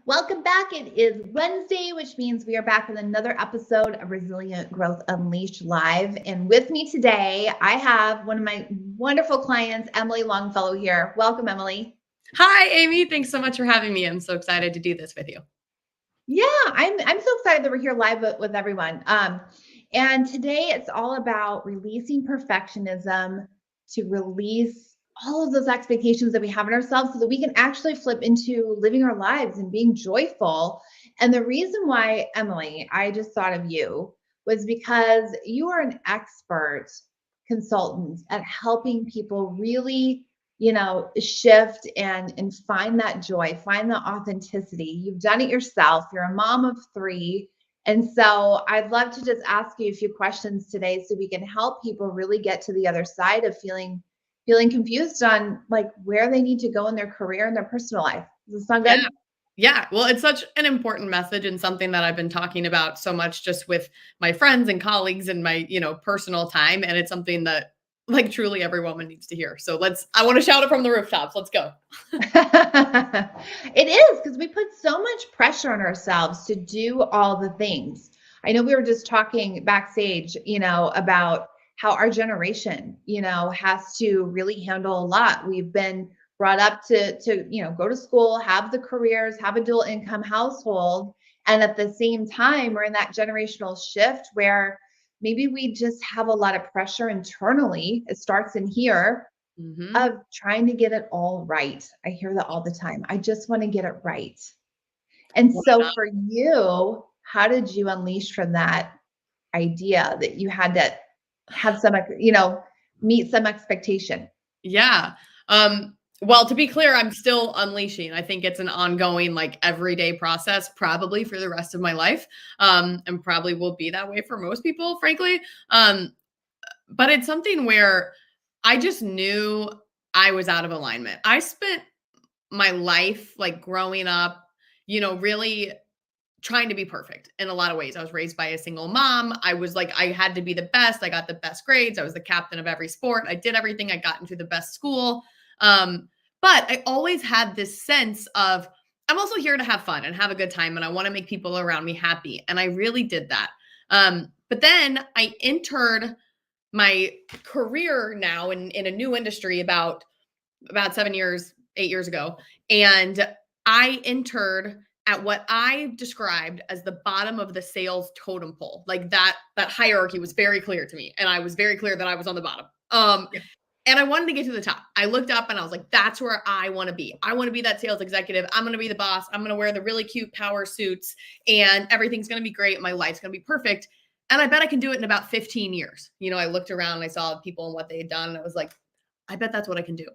Welcome back. It is Wednesday, which means we are back with another episode of Resilient Growth Unleashed Live. And with me today, I have one of my wonderful clients, Emily Longfellow here. Welcome, Emily. Hi, Amy. Thanks so much for having me. I'm so excited to do this with you. Yeah, I'm so excited that we're here live with everyone. And today it's all about releasing perfectionism to release all of those expectations that we have in ourselves so that we can actually flip into living our lives and being joyful. And the reason why, Emily, I just thought of you was because you are an expert consultant at helping people really shift and find that joy, find the authenticity. You've done it yourself. You're a mom of three. And so I'd love to just ask you a few questions today so we can help people really get to the other side of feeling confused on like where they need to go in their career and their personal life. Does this sound good? Yeah. Well, it's such an important message and something that I've been talking about so much just with my friends and colleagues and my, personal time. And it's something that like truly every woman needs to hear. So I want to shout it from the rooftops. Let's go. It is because we put so much pressure on ourselves to do all the things. I know we were just talking backstage, about how our generation, has to really handle a lot. We've been brought up to go to school, have the careers, have a dual income household. And at the same time, we're in that generational shift where maybe we just have a lot of pressure internally. It starts in here of trying to get it all right. I hear that all the time. I just want to get it right. And so for you, how did you unleash from that idea that you had to have some, meet some expectation? Yeah. Well, to be clear, I'm still unleashing. I think it's an ongoing, like everyday process, probably for the rest of my life. And probably will be that way for most people, frankly. But it's something where I just knew I was out of alignment. I spent my life like growing up, really trying to be perfect in a lot of ways. I was raised by a single mom. I was like, I had to be the best. I got the best grades. I was the captain of every sport. I did everything. I got into the best school. But I always had this sense of, I'm also here to have fun and have a good time. And I want to make people around me happy. And I really did that. But then I entered my career now in a new industry about 7 years, 8 years ago. And I entered at what I described as the bottom of the sales totem pole. Like that hierarchy was very clear to me. And I was very clear that I was on the bottom. And I wanted to get to the top. I looked up and I was like, that's where I want to be. I want to be that sales executive. I'm going to be the boss. I'm going to wear the really cute power suits and everything's going to be great. My life's going to be perfect. And I bet I can do it in about 15 years. I looked around and I saw people and what they had done. And I was like, I bet that's what I can do.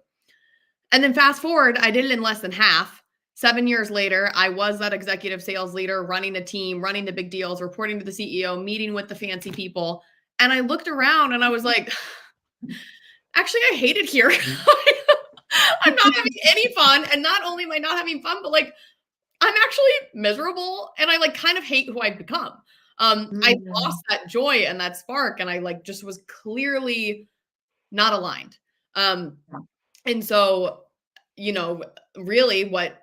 And then fast forward, I did it in less than half. 7 years later, I was that executive sales leader, running a team, running the big deals, reporting to the CEO, meeting with the fancy people. And I looked around and I was like, actually, I hate it here. I'm not having any fun. And not only am I not having fun, but like, I'm actually miserable. And I like kind of hate who I've become. I lost that joy and that spark. And I like just was clearly not aligned. And so, really what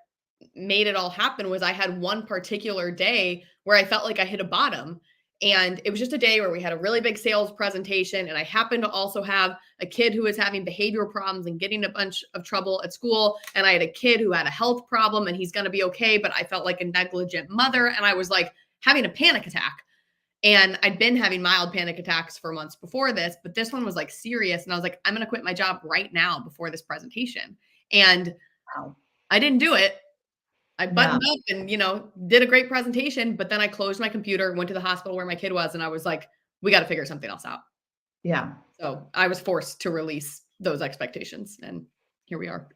made it all happen was I had one particular day where I felt like I hit a bottom. And it was just a day where we had a really big sales presentation. And I happened to also have a kid who was having behavioral problems and getting a bunch of trouble at school. And I had a kid who had a health problem and he's going to be okay. But I felt like a negligent mother. And I was like having a panic attack. And I'd been having mild panic attacks for months before this, but this one was like serious. And I was like, I'm going to quit my job right now before this presentation. And I didn't do it. I buttoned up and, did a great presentation, but then I closed my computer, went to the hospital where my kid was. And I was like, we got to figure something else out. Yeah. So I was forced to release those expectations and here we are.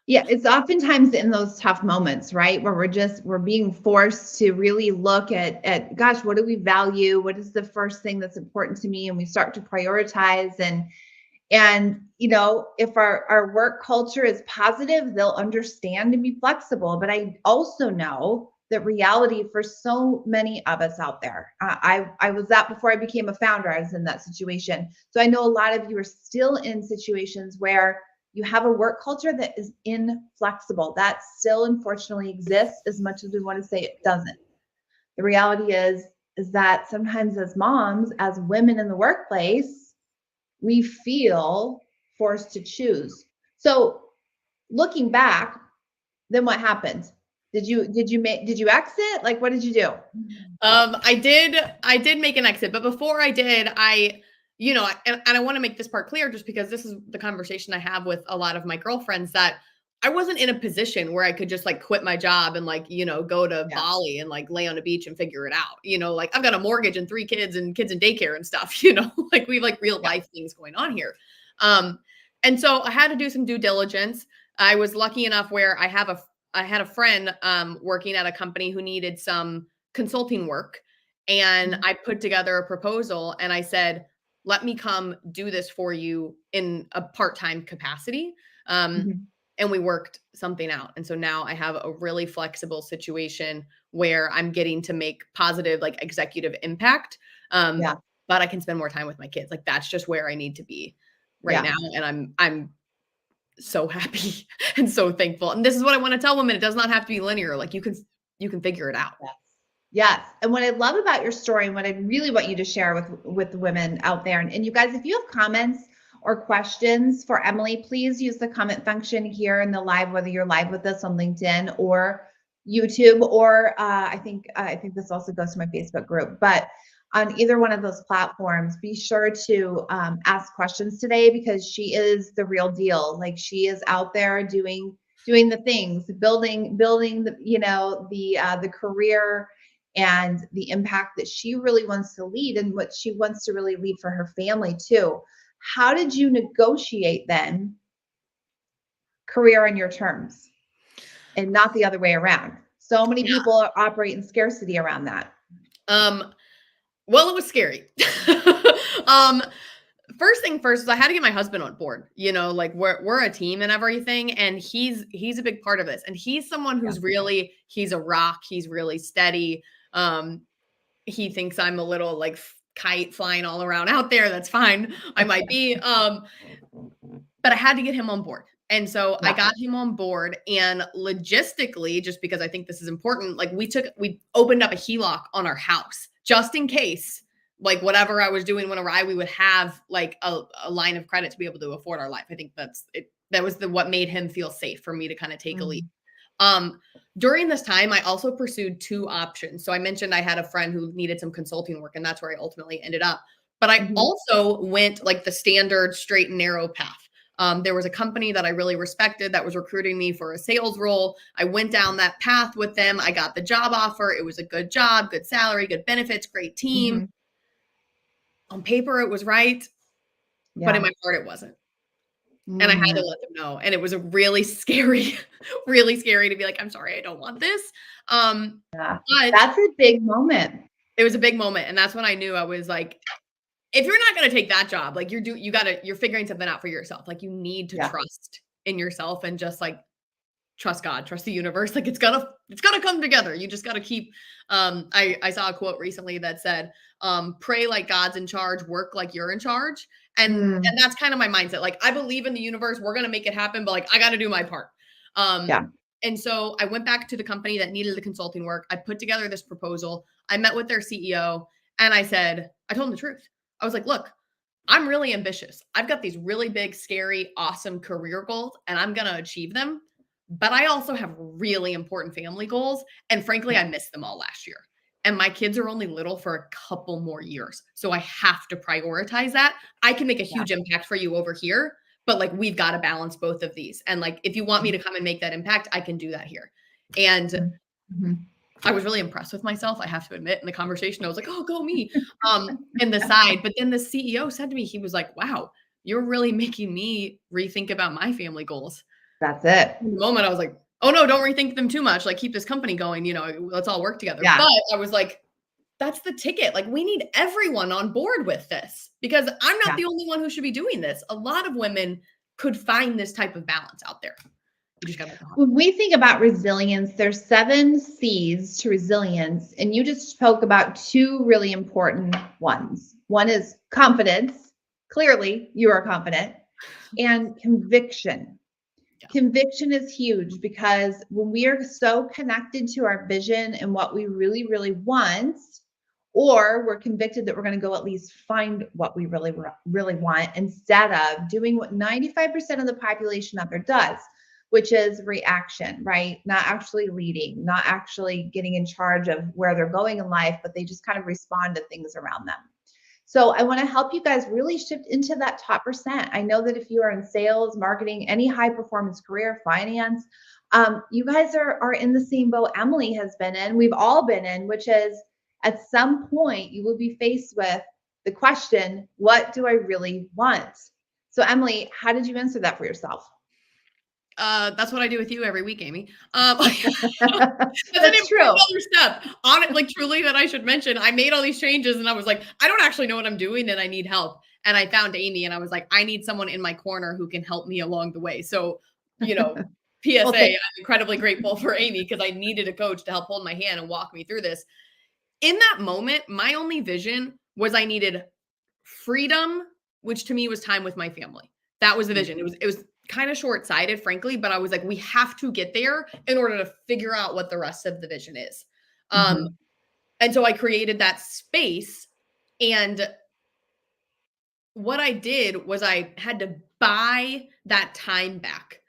Yeah, it's oftentimes in those tough moments, right? Where we're being forced to really look at gosh, what do we value? What is the first thing that's important to me? And we start to prioritize and if our work culture is positive, they'll understand and be flexible. But I also know that reality for so many of us out there, I was that before I became a founder, I was in that situation. So I know a lot of you are still in situations where You have a work culture that is inflexible. That still unfortunately exists as much as we want to say it doesn't. The reality is that sometimes as moms, as women in the workplace, we feel forced to choose. So looking back, then what happened? Did you exit? Like what did you do? I did make an exit, but before I did, and I want to make this part clear just because this is the conversation I have with a lot of my girlfriends that I wasn't in a position where I could just like quit my job and like, go to Yeah. Bali and like lay on a beach and figure it out. Like I've got a mortgage and 3 kids and kids in daycare and stuff, like we have like real Yeah. life things going on here. Um, and so I had to do some due diligence. I was lucky enough where I had a friend working at a company who needed some consulting work. And Mhm. I put together a proposal and I said, let me come do this for you in a part-time capacity. Um, Mhm. and we worked something out. And so now I have a really flexible situation where I'm getting to make positive, like executive impact. Um, Yeah. but I can spend more time with my kids. Like that's just where I need to be right Yeah. now. And I'm so happy and so thankful. And this is what I want to tell women. It does not have to be linear. Like you can figure it out. Yes. Yes. And what I love about your story and what I really want you to share with the women out there, and you guys, if you have comments or questions for Emily, please use the comment function here in the live, whether you're live with us on LinkedIn or YouTube, or I think this also goes to my Facebook group. But on either one of those platforms, be sure to ask questions today because she is the real deal. Like she is out there doing the things, building the the career and the impact that she really wants to lead and what she wants to really lead for her family too. How did you negotiate then career on your terms and not the other way around? So many people operate in scarcity around that. Um, well, it was scary. um, First thing first is I had to get my husband on board. Like we're a team and everything, and he's a big part of this. And he's someone Yeah. who's really he's a rock. He's really steady. Um, he thinks I'm a little like kite flying all around out there. That's fine. I might be. But I had to get him on board. And so I Yeah. got him on board and logistically, just because I think this is important, like we opened up a HELOC on our house just in case, like whatever I was doing went awry, we would have like a line of credit to be able to afford our life. I think that's it. That was what made him feel safe for me to kind of take a lead. Mhm. Um, During this time, I also pursued 2 options. So I mentioned I had a friend who needed some consulting work, and that's where I ultimately ended up. But I Mhm. also went like the standard straight and narrow path. There was a company that I really respected that was recruiting me for a sales role. I went down that path with them. I got the job offer. It was a good job, good salary, good benefits, great team. Mhm. On paper, it was right, but in Yeah. my heart, it wasn't. And I had to Mm. let them know. And it was a really scary, really scary to be like, I'm sorry, I don't want this. Yeah. But That's a big moment. it was a big moment. And that's when I knew I was like, if you're not going to take that job, like you're figuring something out for yourself. Like you need to Yeah. trust in yourself and just like trust God, trust the universe. Like it's gonna come together. You just gotta keep I saw a quote recently that said, pray like God's in charge, work like you're in charge. And Mm. that's kind of my mindset. Like I believe in the universe, we're gonna make it happen, but like I gotta do my part. Um Yeah. and so I went back to the company that needed the consulting work. I put together this proposal. I met with their CEO and I told him the truth. I was like, look, I'm really ambitious. I've got these really big, scary, awesome career goals, and I'm going to achieve them. But I also have really important family goals. And frankly, Yeah. I missed them all last year. And my kids are only little for a couple more years. So I have to prioritize that. I can make a Yeah. huge impact for you over here, but like we've got to balance both of these. And like if you want me to come and make that impact, I can do that here. And Mhm. I was really impressed with myself, I have to admit. In the conversation, I was like, "Oh, go me." In the side, but then the CEO said to me, he was like, "Wow, you're really making me rethink about my family goals." That's it. In the moment, I was like, "Oh no, don't rethink them too much. Like keep this company going, let's all work together." Yeah. But I was like, that's the ticket. Like we need everyone on board with this because I'm not Yeah. the only one who should be doing this. A lot of women could find this type of balance out there. You just got to make it hard. When we think about resilience, there's 7 C's to resilience, and you just spoke about 2 really important ones. One is confidence. Clearly, you are confident. and conviction. Yeah. Conviction is huge because when we are so connected to our vision and what we really, really want, or we're convicted that we're going to go at least find what we really, really want instead of doing what 95% of the population out there does, which is reaction, right? Not actually leading, not actually getting in charge of where they're going in life, but they just kind of respond to things around them. So I want to help you guys really shift into that top percent. I know that if you are in sales, marketing, any high performance career, finance, you guys are in the same boat Emily has been in. We've all been in, which is at some point you will be faced with the question, what do I really want? So Emily, how did you answer that for yourself? That's what I do with you every week, Amy. That's an That's important true. other step on it, like truly that I should mention. I made all these changes and I was like, I don't actually know what I'm doing and I need help. And I found Amy and I was like, I need someone in my corner who can help me along the way. So, you know, Well, PSA, I'm incredibly grateful for Amy because I needed a coach to help hold my hand and walk me through this. In that moment, my only vision was I needed freedom, which to me was time with my family. That was the vision. It was kind of short-sighted, frankly, but I was like, we have to get there in order to figure out what the rest of the vision is. mhm. And so I created that space. And what I did was I had to buy that time back.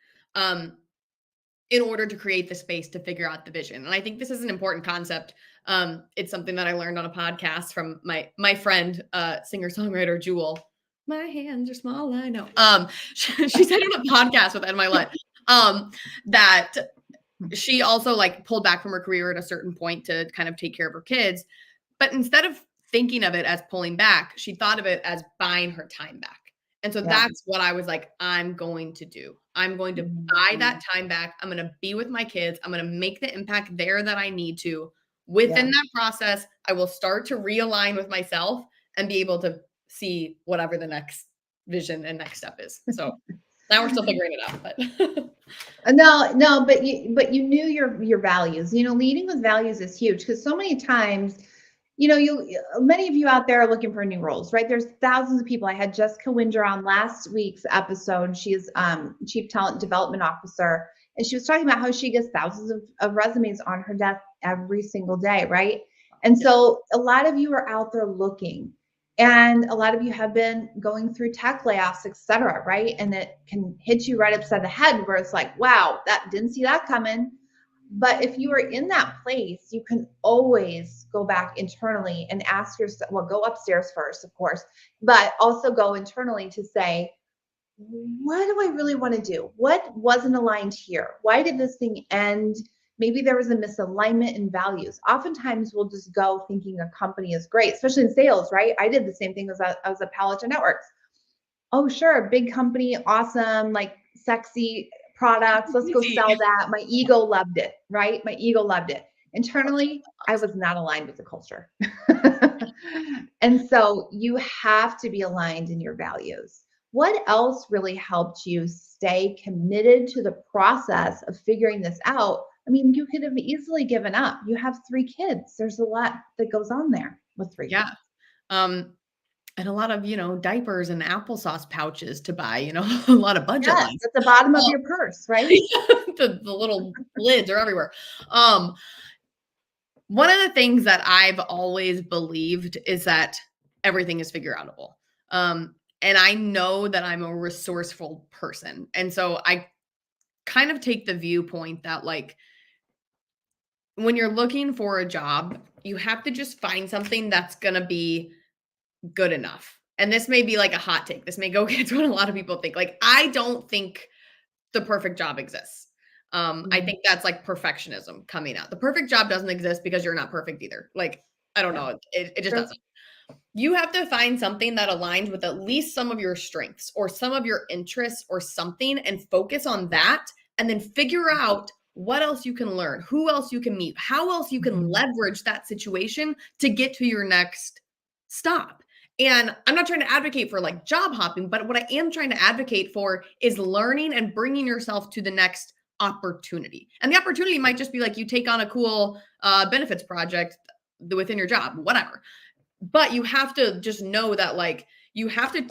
In order to create the space to figure out the vision. And I think this is an important concept. It's something that I learned on a podcast from my friend, singer-songwriter Jewel. My hands are small, I know. She said on a podcast with Ed Milet, that she also like pulled back from her career at a certain point to kind of take care of her kids. But instead of thinking of it as pulling back, she thought of it as buying her time back. And so Yeah. that's what I was like, I'm going to do. I'm going to buy that Mhm. time back. I'm going to be with my kids. I'm going to make the impact there that I need to. Yeah. Within that process, I will start to realign with myself and be able to see whatever the next vision and next step is. So now we're still figuring it out, but No, no, but you knew your values. Leading with values is huge because so many times, you many of you out there are looking for new roles, right? There's thousands of people. I had Jessica Winger on last week's episode. She's Chief Talent Development Officer, and she was talking about how she gets thousands of resumes on her desk every single day, right? And yeah, so a lot of you are out there looking. And a lot of you have been going through tech layoffs, et cetera, right? And it can hit you right upside the head where it's like, wow, that didn't see that coming. But if you are in that place, you can always go back internally and ask yourself, well, go upstairs first, of course, but also go internally to say, what do I really want to do? What wasn't aligned here? Why did this thing end? Maybe there was a misalignment in values. Oftentimes we'll just go thinking a company is great, especially in sales, right? I did the same thing as I was at Palo Alto Networks. Oh, sure, big company, awesome, like sexy products. Let's go easy. sell that. My ego loved it, right? My ego loved it. Internally, I was not aligned with the culture. And so you have to be aligned in your values. What else really helped you stay committed to the process of figuring this out? I mean, you could have easily given up. You have 3 kids. There's a lot that goes on there with 3 kids. Yeah. Um, and a lot of, diapers and applesauce pouches to buy, a lot of budget Yes, lines. at the bottom of Uh, your purse, right? the little lids are everywhere. Um, One of the things that I've always believed is that everything is figure outable. And I know that I'm a resourceful person. And so I kind of take the viewpoint that like when you're looking for a job, you have to just find something that's going to be good enough. And this may be like a hot take. This may go against what a lot of people think. Like, I don't think the perfect job exists. I Mhm. think that's like perfectionism coming out. The perfect job doesn't exist because you're not perfect either. Like, I don't Yeah, know. It just true. doesn't. You have to find something that aligns with at least some of your strengths or some of your interests or something and focus on that and then figure out what else you can learn, who else you can meet, how else you can Mhm. leverage that situation to get to your next stop. And I'm not trying to advocate for like job hopping, but what I am trying to advocate for is learning and bringing yourself to the next opportunity. And the opportunity might just be like you take on a cool benefits project within your job, whatever. But you have to just know that like you have to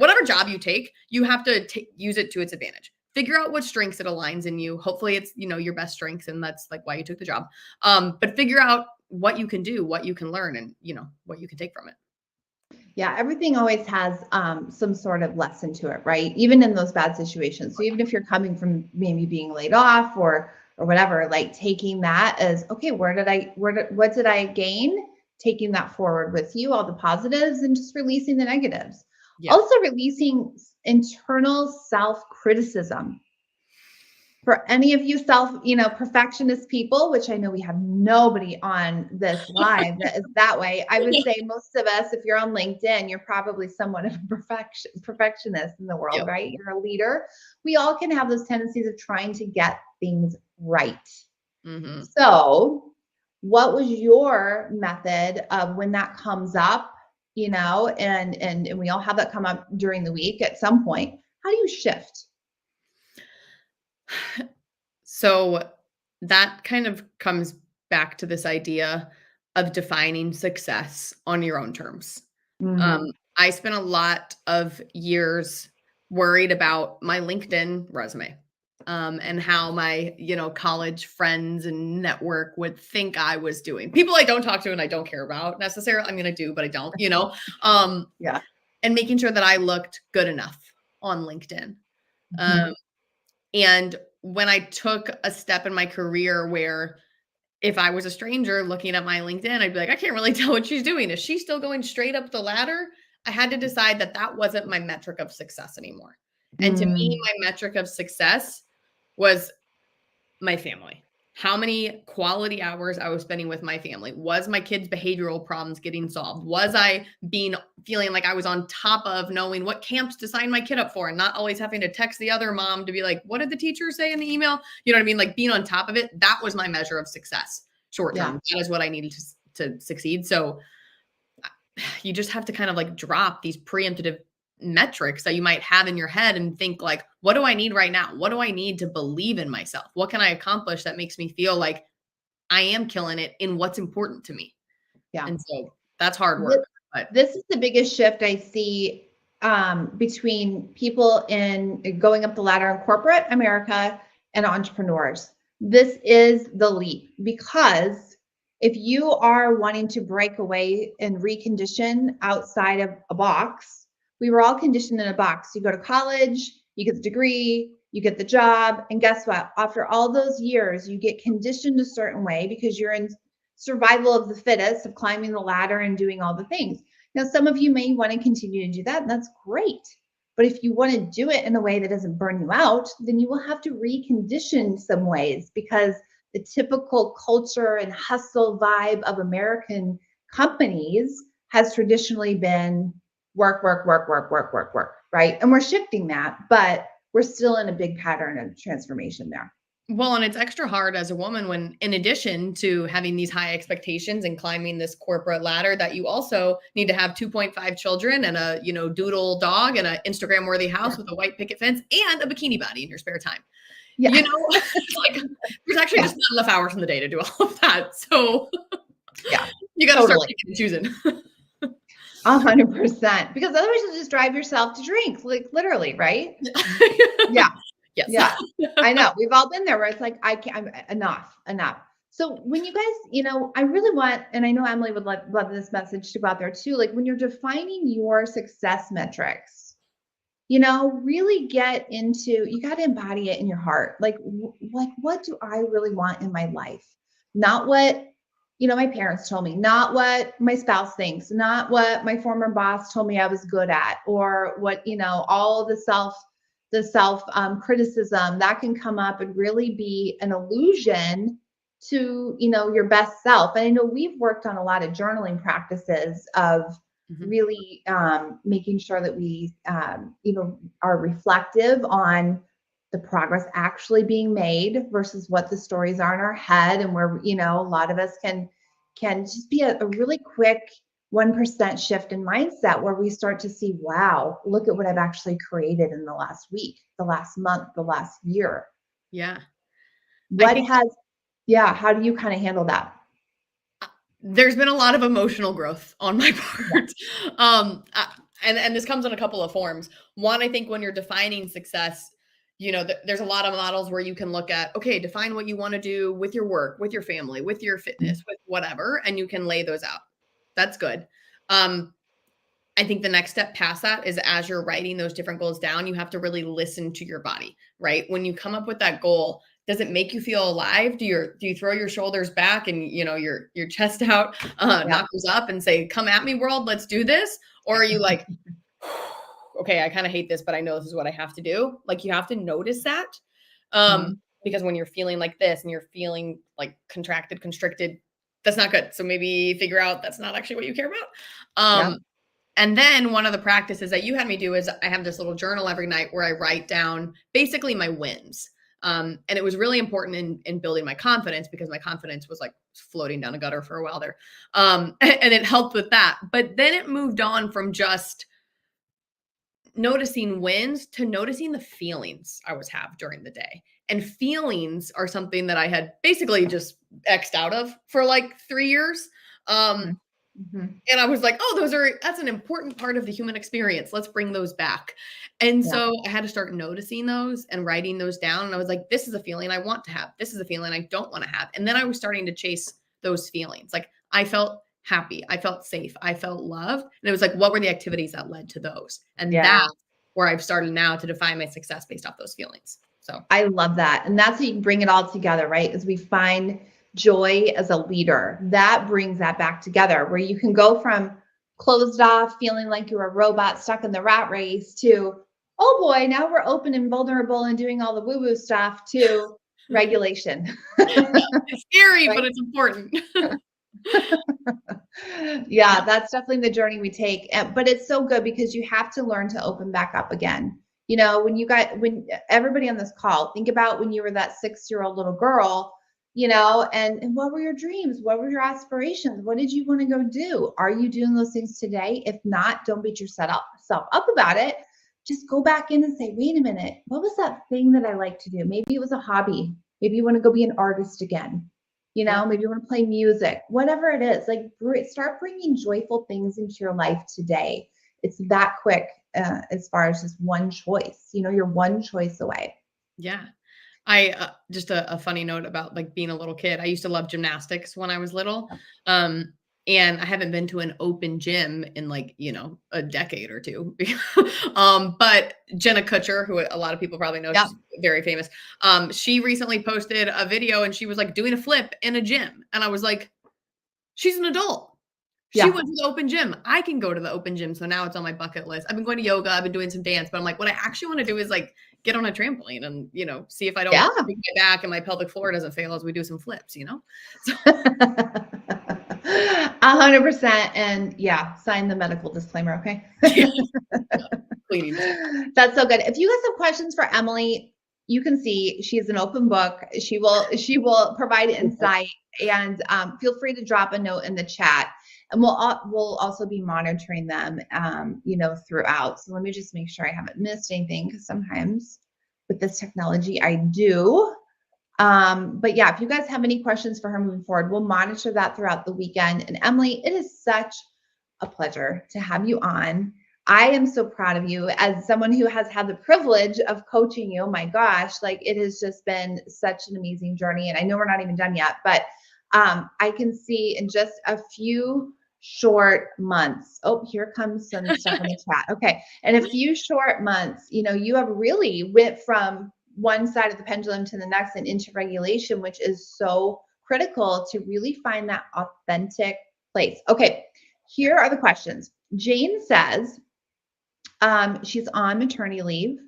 whatever job you take, you have to use it to its advantage. Figure out what strengths it aligns in you. Hopefully it's, your best strengths, and that's like why you took the job. But figure out what you can do, what you can learn, and what you can take from it. Yeah, everything always has some sort of lesson to it, right? Even in those bad situations. So even if you're coming from maybe being laid off or whatever, like taking that as, okay, what did I gain? Taking that forward with you, all the positives, and just releasing the negatives. Yeah. Also releasing internal self-criticism. For any of you perfectionist people, which I know we have nobody on this live that is that way, I would say most of us, if you're on LinkedIn, you're probably somewhat of a perfectionist in the world, Yep. right? You're a leader. We all can have those tendencies of trying to get things right. Mm-hmm. So, what was your method of when that comes up? And we all have that come up during the week at some point. How do you shift? So that kind of comes back to this idea of defining success on your own terms. Um, Mm-hmm. I spent a lot of years worried about my LinkedIn resume, and how my, college friends and network would think I was doing. People I don't talk to and I don't care about necessarily. I'm gonna do, but I don't. Yeah. And making sure that I looked good enough on LinkedIn. Mhm. Um, and when I took a step in my career where if I was a stranger looking at my LinkedIn, I'd be like, I can't really tell what she's doing. Is she still going straight up the ladder? I had to decide that that wasn't my metric of success anymore. And to me, Mm, my metric of success was my family. How many quality hours I was spending with my family? Was my kids' behavioral problems getting solved? Was I feeling like I was on top of knowing what camps to sign my kid up for and not always having to text the other mom to be like, what did the teacher say in the email? You know what I mean? Like being on top of it. That was my measure of success short yeah, term. That is what I needed to succeed. So you just have to kind of like drop these preemptive metrics that you might have in your head and think like, what do I need right now? What do I need to believe in myself? What can I accomplish that makes me feel like I am killing it in what's important to me? yeah. And so that's hard This, work, but this is the biggest shift I see between people in going up the ladder in corporate America and entrepreneurs. This is the leap because if you are wanting to break away and recondition outside of a box, we were all conditioned in a box. You go to college, you get the degree, you get the job, and guess what? After all those years, you get conditioned a certain way because you're in survival of the fittest, of climbing the ladder and doing all the things. Now, some of you may want to continue to do that, and that's great. But if you want to do it in a way that doesn't burn you out, then you will have to recondition some ways because the typical culture and hustle vibe of American companies has traditionally been work, work, work, work, work, work, work, right? And we're shifting that, but we're still in a big pattern of transformation there. well, and it's extra hard as a woman when, in addition to having these high expectations and climbing this corporate ladder, that you also need to have 2.5 children and a, doodle dog and an Instagram worthy house with a white picket fence and a bikini body in your spare time. Yeah, It's like there's actually yeah, just not enough hours in the day to do all of that. So yeah, you got to start totally. picking and choosing. 100%. Because otherwise you'll just drive yourself to drink, like literally, right? Yeah. Yes. Yeah. I know. We've all been there where it's like, I can't, I'm enough, enough. So when you guys, I really want, and I know Emily would love this message to go out there too. Like when you're defining your success metrics, really get into, you got to embody it in your heart. Like, what do I really want in my life? Not what, my parents told me, not what my spouse thinks, not what my former boss told me I was good at, or what, all the self criticism that can come up and really be an illusion to, your best self. And I know we've worked on a lot of journaling practices of Mhm. really making sure that we, are reflective on the progress actually being made versus what the stories are in our head, and where a lot of us can just be a really quick 1% shift in mindset where we start to see, wow, look at what I've actually created in the last week, the last month, the last year. Yeah. I What think has, yeah, how do you kind of handle that? there's been a lot of emotional growth on my Yeah. part. and this comes in a couple of forms. One, I think when you're defining success, there's a lot of models where you can look at, okay, define what you want to do with your work, with your family, with your fitness, with whatever, and you can lay those out. That's good. I think the next step past that is, as you're writing those different goals down, you have to really listen to your body, right? When you come up with that goal, does it make you feel alive? Do you throw your shoulders back and your chest out, Yeah. knuckles up, and say, "Come at me, world, let's do this"? Or are you like, "Okay, I kind of hate this, but I know this is what I have to do"? Like, you have to notice that, Mhm. because when you're feeling like this and you're feeling like contracted, constricted, that's not good. So maybe figure out that's not actually what you care about. Yep. And then one of the practices that you had me do is, I have this little journal every night where I write down basically my wins. And it was really important in building my confidence, because my confidence was like floating down a gutter for a while there. And it helped with that. But then it moved on from just noticing wins to noticing the feelings I was have during the day. And feelings are something that I had basically just X'd out of for like 3 years. Um, Mhm. Mhm. and I was like, "Oh, that's an important part of the human experience. Let's bring those back." And Yeah. so I had to start noticing those and writing those down. And I was like, "This is a feeling I want to have. This is a feeling I don't want to have." And then I was starting to chase those feelings. Like, I felt happy, I felt safe, I felt loved. And it was like, what were the activities that led to those? And Yeah. that's where I've started now to define my success based off those feelings. So I love that. And that's how you can bring it all together, right? As we find joy as a leader, that brings that back together, where you can go from closed off, feeling like you're a robot stuck in the rat race, to, oh boy, now we're open and vulnerable and doing all the woo woo stuff, to regulation. it's scary, Right? but it's important. Yeah, Yeah. that's definitely the journey we take. But it's so good because you have to learn to open back up again. When everybody on this call, think about when you were that 6-year-old little girl, and what were your dreams? What were your aspirations? What did you want to go do? Are you doing those things today? If not, don't beat yourself up about it. Just go back in and say, wait a minute, what was that thing that I like to do? Maybe it was a hobby. Maybe you want to go be an artist again. Yeah. Maybe you want to play music, whatever it is. Like, start bringing joyful things into your life today. It's that quick, as far as just one choice. You're one choice away. Yeah. I just a funny note about like being a little kid. I used to love gymnastics when I was little. Um, and I haven't been to an open gym in like, a decade or two. But Jenna Kutcher, who a lot of people probably know, Yep. she's very famous. She recently posted a video and she was like doing a flip in a gym. And I was like, she's an adult. She Yeah. went to the open gym. I can go to the open gym. So now it's on my bucket list. I've been going to yoga. I've been doing some dance, but I'm like, what I actually want to do is like get on a trampoline and, see if I don't Yeah. break my back and my pelvic floor doesn't fail as we do some flips. So 100%. And yeah, sign the medical disclaimer. Okay. yeah, cleaning. That's so good. If you guys have questions for Emily, you can see she's an open book. She will provide insight, and feel free to drop a note in the chat, and we'll also be monitoring them, throughout. So let me just make sure I haven't missed anything, because sometimes with this technology I do. But yeah, if you guys have any questions for her moving forward, we'll monitor that throughout the weekend. And Emily, it is such a pleasure to have you on. I am so proud of you as someone who has had the privilege of coaching you. My gosh, like, it has just been such an amazing journey. And I know we're not even done yet, but I can see in just a few short months. Oh, here comes some stuff in the chat. Okay. In a few short months, you have really went from one side of the pendulum to the next and into regulation, which is so critical to really find that authentic place. Okay. Here are the questions. Jane says, she's on maternity leave.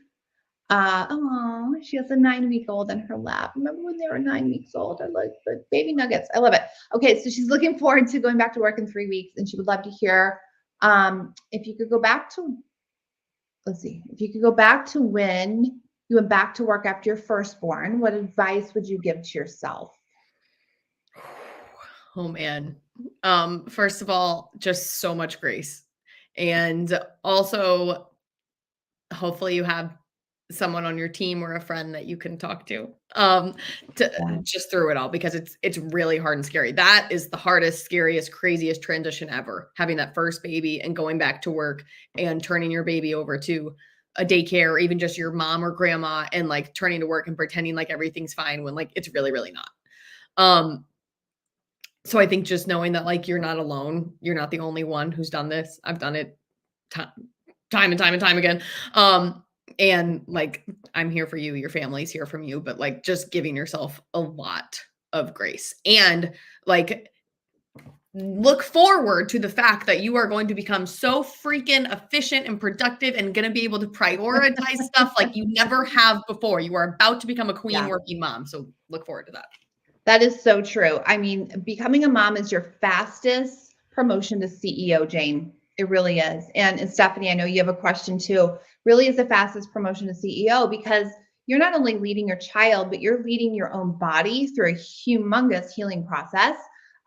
She has a 9-week-old in her lap. Remember when they were 9 weeks old? I like the baby nuggets. I love it. Okay, so she's looking forward to going back to work in 3 weeks, and she would love to hear, if you could go back to, if you could go back to when you went back to work after your firstborn, what advice would you give to yourself? Oh man. First of all, just so much grace. And also, hopefully you have someone on your team or a friend that you can talk to Yeah. just through it all, because it's really hard and scary. That is the hardest, scariest, craziest transition ever. Having that first baby and going back to work and turning your baby over to a daycare, or even just your mom or grandma, and like turning to work and pretending like everything's fine when like it's really, really not. Um, so I think just knowing that like you're not alone, you're not the only one who's done this. I've done it time time and time and time again. And like I'm here for you, your family's here from you, but like just giving yourself a lot of grace, and like look forward to the fact that you are going to become so freaking efficient and productive and going to be able to prioritize stuff like you never have before. You are about to become a queen Yeah. working mom. So look forward to that. That is so true. I mean, becoming a mom is your fastest promotion to CEO, Jane. It really is. And Stephanie, I know you have a question too. Really is the fastest promotion to CEO, because you're not only leading your child, but you're leading your own body through a humongous healing process,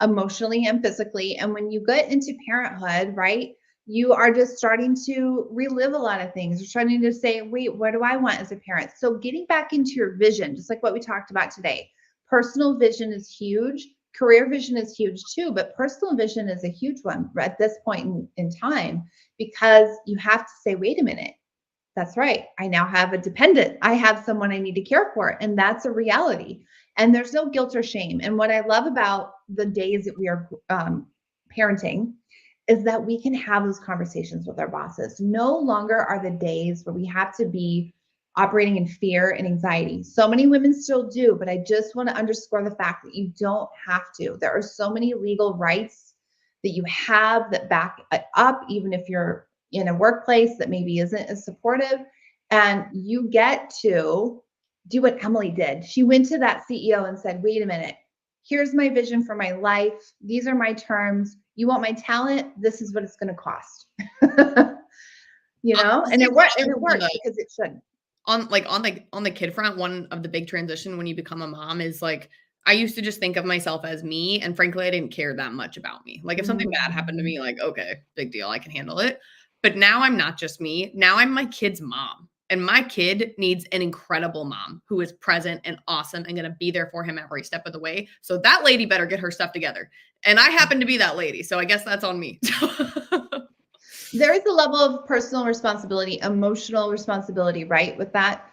emotionally and physically. And when you get into parenthood, right, you are just starting to relive a lot of things. You're starting to say, wait, what do I want as a parent? So getting back into your vision, just like what we talked about today. Personal vision is huge. Career vision is huge too, but personal vision is a huge one at this point in time, because you have to say, wait a minute, that's right. I now have a dependent. I have someone I need to care for, and that's a reality. And there's no guilt or shame. And what I love about the days that we are parenting is that we can have those conversations with our bosses. No longer are the days where we have to be operating in fear and anxiety. So many women still do, but I just want to underscore the fact that you don't have to. There are so many legal rights that you have that back up, even if you're in a workplace that maybe isn't as supportive. And you get to do what Emily did. She went to that CEO and said, wait a minute, here's my vision for my life. These are my terms. You want my talent? This is what it's going to cost. And it worked. And it worked because it should. On the kid front, one of the big transition when you become a mom is like, I used to just think of myself as me, and frankly, I didn't care that much about me. Like if something bad happened to me, like, okay, big deal, I can handle it. But now I'm not just me. Now I'm my kid's mom. And my kid needs an incredible mom who is present and awesome and going to be there for him every step of the way. So that lady better get her stuff together. And I happen to be that lady. So I guess that's on me. There is a level of personal responsibility, emotional responsibility, right? With that.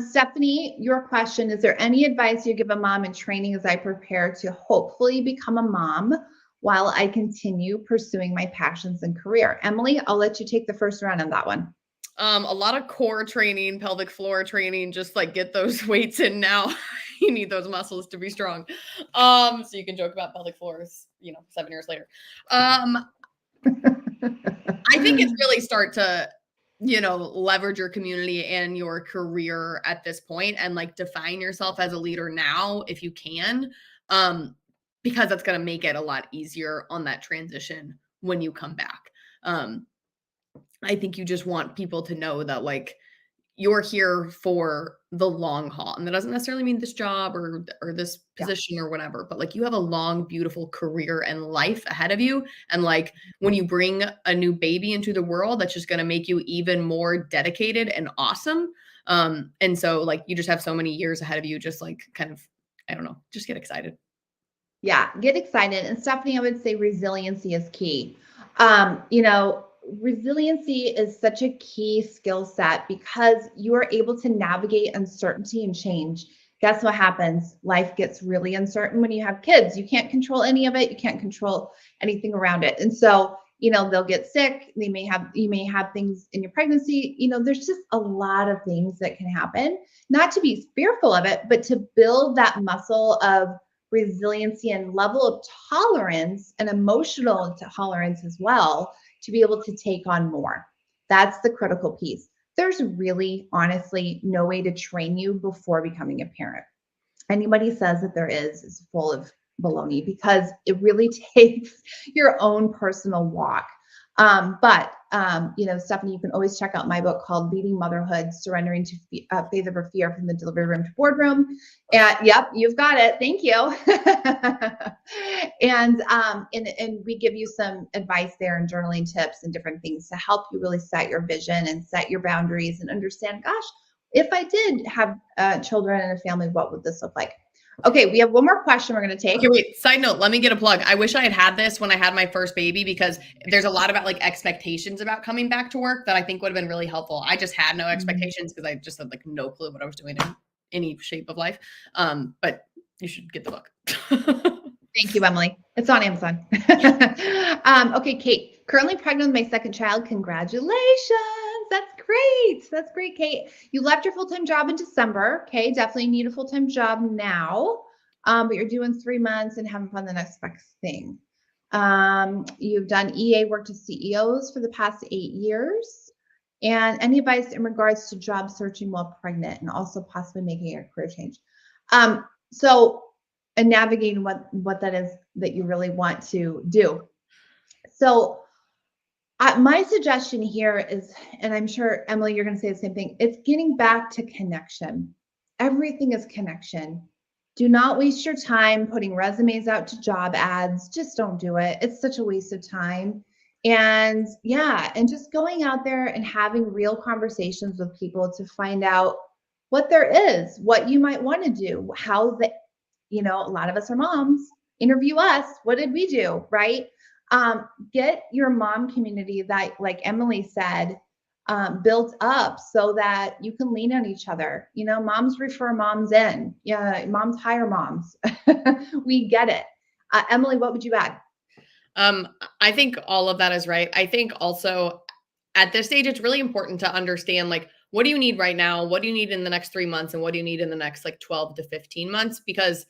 Stephanie, your question, is there any advice you give a mom in training as I prepare to hopefully become a mom while I continue pursuing my passions and career? Emily, I'll let you take the first round on that one. A lot of core training, pelvic floor training, just like get those weights in now. You need those muscles to be strong. So you can joke about pelvic floors, 7 years later. I think it's really start to, leverage your community and your career at this point, and like define yourself as a leader now if you can, because that's going to make it a lot easier on that transition when you come back. I think you just want people to know that like you're here for the long haul. And that doesn't necessarily mean this job or this position or whatever, but like you have a long, beautiful career and life ahead of you. And like when you bring a new baby into the world, that's just going to make you even more dedicated and awesome. And so like you just have so many years ahead of you, just like kind of, I don't know, just get excited. Yeah, get excited. And Stephanie, I would say resiliency is key. Resiliency is such a key skill set because you are able to navigate uncertainty and change. Guess what happens? Life gets really uncertain when you have kids. You can't control any of it. You can't control anything around it. And so, they'll get sick. You may have things in your pregnancy. There's just a lot of things that can happen. Not to be fearful of it, but to build that muscle of resiliency and level of tolerance and emotional tolerance as well to be able to take on more. That's the critical piece. There's really, honestly, no way to train you before becoming a parent. Anybody says that there is full of baloney, because it really takes your own personal walk. Stephanie, you can always check out my book called Leading Motherhood, Surrendering to Faith Over Fear from the Delivery Room to Boardroom. And yep, you've got it. Thank you. And we give you some advice there and journaling tips and different things to help you really set your vision and set your boundaries and understand, gosh, If I did have children and a family, what would this look like? Okay, we have one more question we're going to take. Okay, wait. Side note, let me get a plug. I wish I had had this when I had my first baby because there's a lot about like expectations about coming back to work that I think would have been really helpful. I just had no expectations because I just had like no clue what I was doing in any shape of life. But you should get the book. Thank you, Emily. It's on Amazon. Okay, Kate, currently pregnant with my second child. Congratulations. That's great. That's great, Kate. You left your full-time job in December. Okay, definitely need a full-time job now. But you're doing 3 months and having fun the next best thing. You've done EA work to CEOs for the past 8 years. And any advice in regards to job searching while pregnant and also possibly making a career change? So and navigating what that is that you really want to do. So my suggestion here is, and I'm sure Emily, you're going to say the same thing. It's getting back to connection. Everything is connection. Do not waste your time putting resumes out to job ads. Just don't do it. It's such a waste of time. And yeah, and just going out there and having real conversations with people to find out what there is, what you might want to do, how the a lot of us are moms. Interview us. What did we do? Right? Get your mom community that, like Emily said, built up so that you can lean on each other. Moms refer moms in. Yeah, moms hire moms. We get it. Emily, what would you add? I think all of that is right. I think also at this stage, it's really important to understand like what do you need right now? What do you need in the next 3 months? And what do you need in the next like 12 to 15 months? Because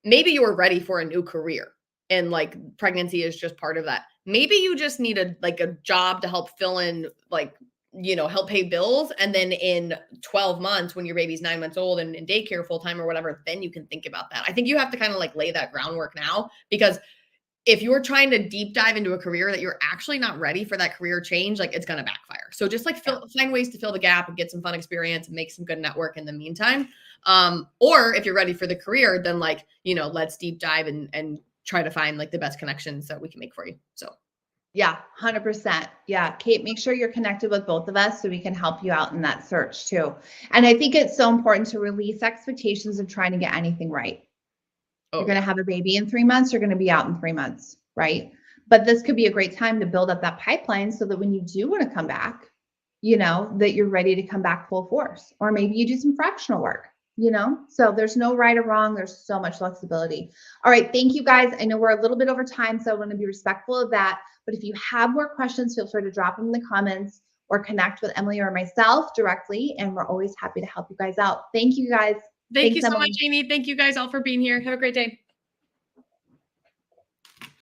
maybe you were ready for a new career and like pregnancy is just part of that. Maybe you just need a job to help fill in help pay bills. And then in 12 months, when your baby's 9 months old and in daycare full time or whatever, then you can think about that. I think you have to kind of like lay that groundwork now because if you're trying to deep dive into a career that you're actually not ready for that career change, like it's going to backfire. So just like find ways to fill the gap and get some fun experience and make some good network in the meantime. Or if you're ready for the career, then like, let's deep dive and try to find like the best connections that we can make for you. So yeah, 100%. Yeah. Kate, make sure you're connected with both of us so we can help you out in that search too. And I think it's so important to release expectations of trying to get anything right. You're going to have a baby in 3 months, you're going to be out in 3 months, right? But this could be a great time to build up that pipeline so that when you do want to come back, that you're ready to come back full force. Or maybe you do some fractional work, So there's no right or wrong. There's so much flexibility. All right. Thank you guys. I know we're a little bit over time, so I want to be respectful of that. But if you have more questions, feel free to drop them in the comments or connect with Emily or myself directly. And we're always happy to help you guys out. Thank you guys. thank you Thanks, so Emily. much, Amy. Thank you guys all for being here. Have a great day.